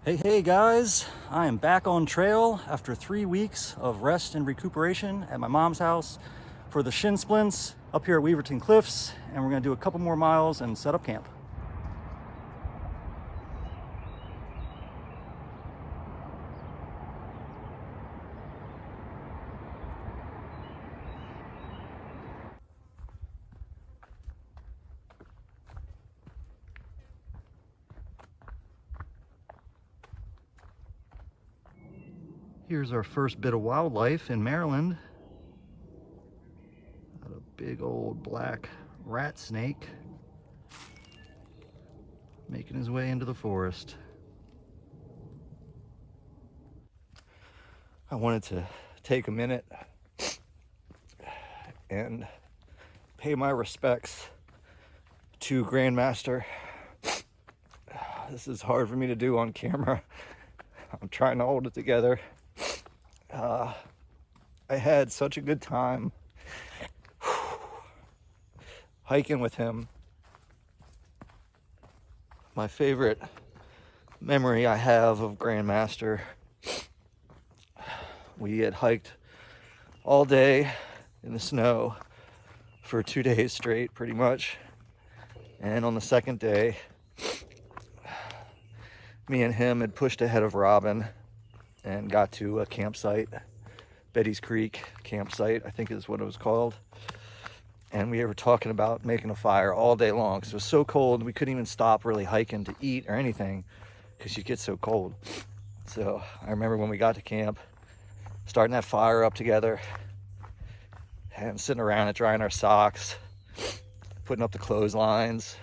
Hey guys, I am back on trail after 3 weeks of rest and recuperation at my mom's house for the shin splints up here at Weaverton Cliffs, and we're gonna do a couple more miles and set up camp. Here's our first bit of wildlife in Maryland. Got a big old black rat snake making his way into the forest. I wanted to take a minute and pay my respects to Grandmaster. This is hard for me to do on camera. I'm trying to hold it together. I had such a good time hiking with him. My favorite memory I have of Grandmaster, we had hiked all day in the snow for 2 days straight, pretty much. And on the second day, me and him had pushed ahead of Robin and got to a campsite, Betty's Creek campsite, I think is what it was called. And we were talking about making a fire all day long because it was so cold we couldn't even stop really hiking to eat or anything because you get so cold. So I remember when we got to camp, starting that fire up together and sitting around it, drying our socks, putting up the clotheslines,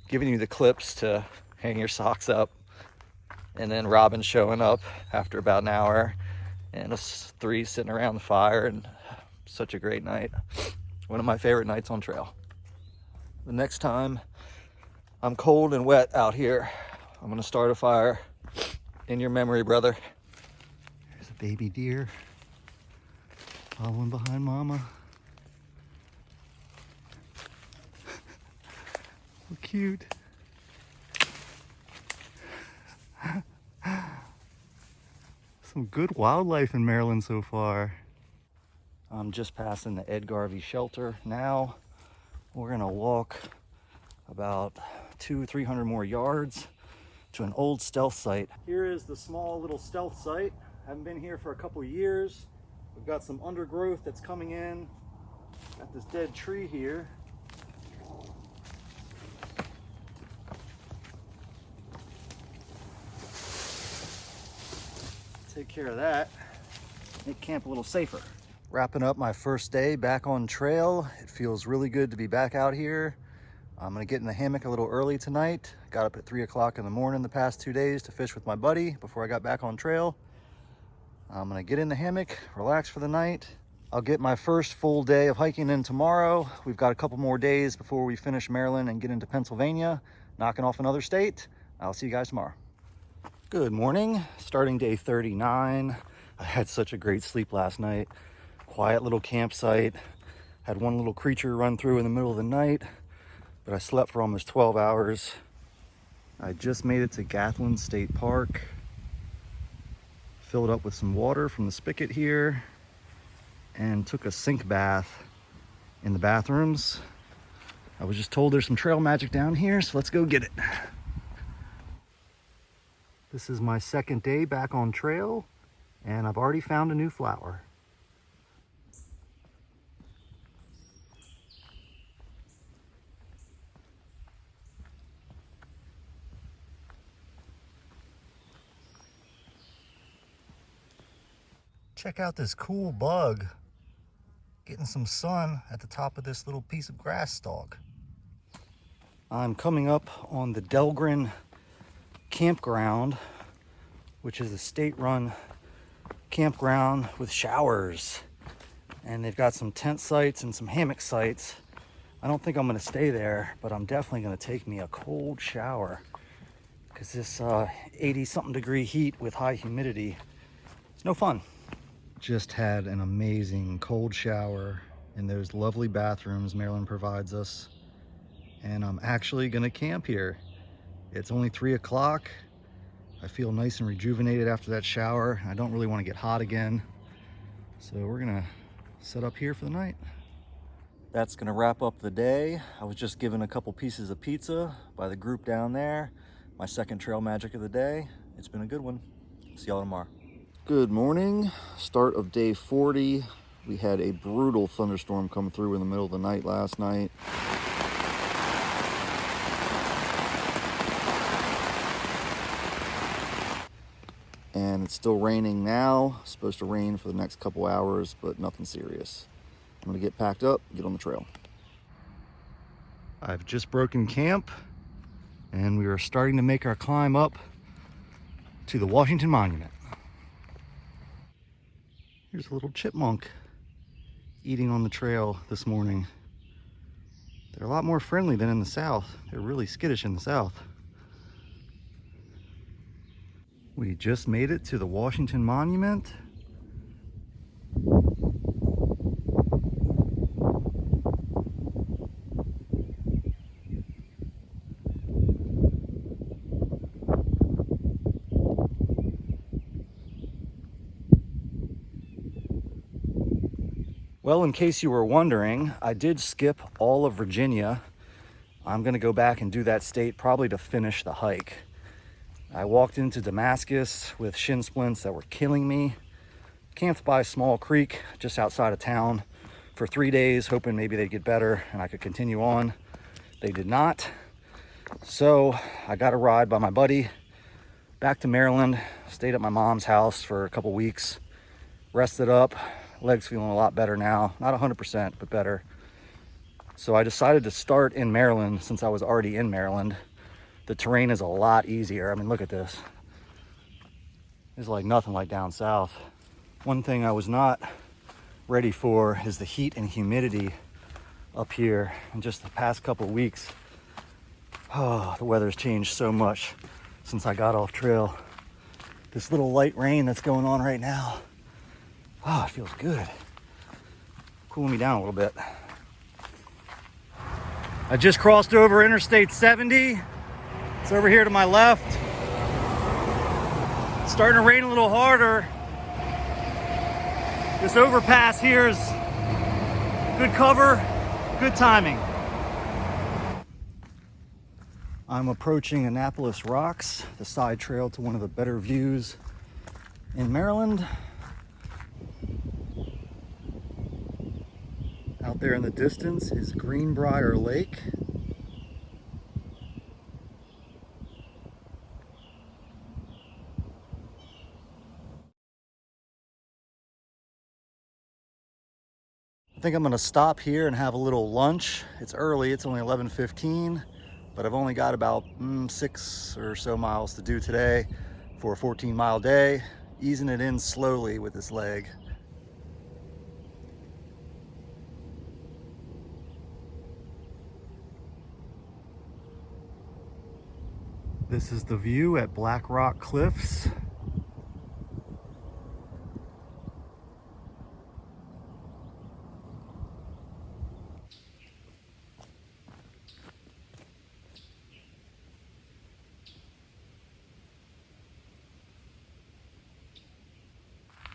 giving you the clips to hang your socks up, and then Robin showing up after about an hour and us three sitting around the fire, and such a great night. One of my favorite nights on trail. The next time I'm cold and wet out here, I'm gonna start a fire in your memory, brother. There's a baby deer following behind mama. So cute. Some good wildlife in Maryland so far. I'm just passing the Ed Garvey shelter now. We're gonna walk about 200-300 more yards to an old stealth site. Here is the small little stealth site. Haven't been here for a couple of years. We've got some undergrowth that's coming in. Got this dead tree here. Take care of that. Make camp a little safer. Wrapping up my first day back on trail. It feels really good to be back out here. I'm gonna get in the hammock a little early tonight. Got up at 3 o'clock in the morning the past 2 days to fish with my buddy before I got back on trail. I'm gonna get in the hammock, relax for the night. I'll get my first full day of hiking in tomorrow. We've got a couple more days before we finish Maryland and get into Pennsylvania, knocking off another state. I'll see you guys tomorrow. Good morning, starting day 39. I had such a great sleep last night. Quiet little campsite. Had one little creature run through in the middle of the night, but I slept for almost 12 hours. I just made it to Gathland State Park. Filled up with some water from the spigot here and took a sink bath in the bathrooms. I was just told there's some trail magic down here, so let's go get it. This is my second day back on trail, and I've already found a new flower. Check out this cool bug getting some sun at the top of this little piece of grass stalk. I'm coming up on the Delgren campground, which is a state-run campground with showers, and they've got some tent sites and some hammock sites. I don't think I'm going to stay there, but I'm definitely going to take me a cold shower because this 80-something degree heat with high humidity is no fun. Just had an amazing cold shower in those lovely bathrooms Maryland provides us, and I'm actually going to camp here. It's only 3 o'clock I feel nice and rejuvenated after that shower. I don't really want to get hot again. So we're gonna set up here for the night. That's gonna wrap up the day. I was just given a couple pieces of pizza by the group down there. My second trail magic of the day. It's been a good one. See y'all tomorrow. Good morning, start of day 40. We had a brutal thunderstorm come through in the middle of the night last night. And it's still raining now. It's supposed to rain for the next couple hours, but nothing serious. I'm gonna get packed up, get on the trail. I've just broken camp and we are starting to make our climb up to the Washington Monument. Here's a little chipmunk eating on the trail this morning. They're a lot more friendly than in the south. They're really skittish in the south. We just made it to the Washington Monument. Well, in case you were wondering, I did skip all of Virginia. I'm gonna go back and do that state probably to finish the hike. I walked into Damascus with shin splints that were killing me. Camped by a small creek just outside of town for 3 days, hoping maybe they'd get better and I could continue on. They did not. So I got a ride by my buddy back to Maryland, stayed at my mom's house for a couple weeks, rested up. Legs feeling a lot better now, not 100%, but better. So I decided to start in Maryland since I was already in Maryland. The terrain is a lot easier. I mean, look at this. It's like nothing like down south. One thing I was not ready for is the heat and humidity up here in just the past couple of weeks. Oh, the weather's changed so much since I got off trail. This little light rain that's going on right now. Oh, it feels good. Cooling me down a little bit. I just crossed over Interstate 70. It's over here to my left. It's starting to rain a little harder. This overpass here is good cover, good timing. I'm approaching Annapolis Rocks, the side trail to one of the better views in Maryland. Out there in the distance is Greenbriar Lake. I think I'm gonna stop here and have a little lunch. It's early, it's only 11:15, but I've only got about 6 or so miles to do today for a 14-mile day, easing it in slowly with this leg. This is the view at Black Rock Cliffs.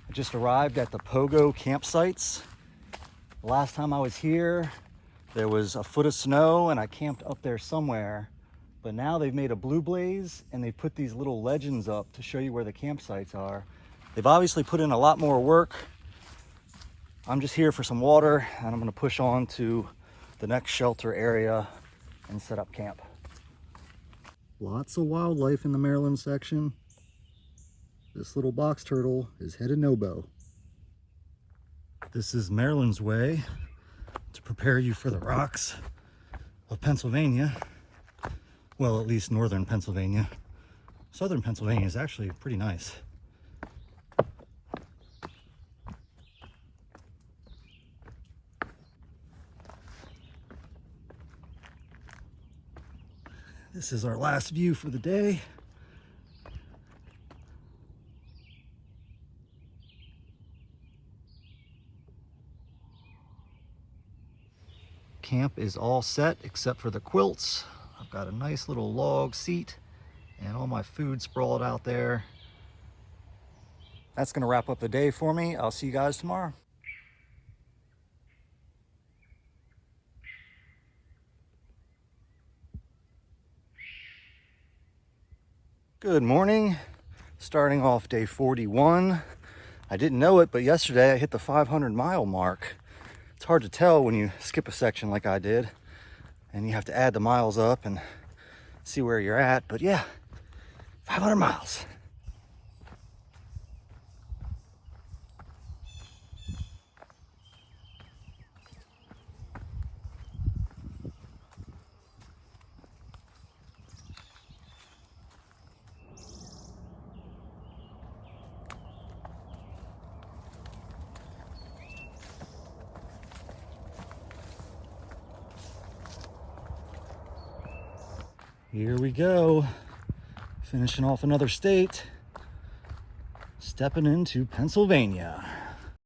I just arrived at the Pogo campsites. The last time I was here, there was a foot of snow and I camped up there somewhere. But now they've made a blue blaze and they put these little legends up to show you where the campsites are. They've obviously put in a lot more work. I'm just here for some water and I'm gonna push on to the next shelter area and set up camp. Lots of wildlife in the Maryland section. This little box turtle is headed no-bow. This is Maryland's way to prepare you for the rocks of Pennsylvania. Well, at least northern Pennsylvania. Southern Pennsylvania is actually pretty nice. This is our last view for the day. Camp is all set except for the quilts. I've got a nice little log seat and all my food sprawled out there. That's gonna wrap up the day for me. I'll see you guys tomorrow. Good morning. Starting off day 41. I didn't know it, but yesterday I hit the 500-mile mark. It's hard to tell when you skip a section like I did, and you have to add the miles up and see where you're at. But yeah, 500 miles. Here we go, finishing off another state, stepping into Pennsylvania.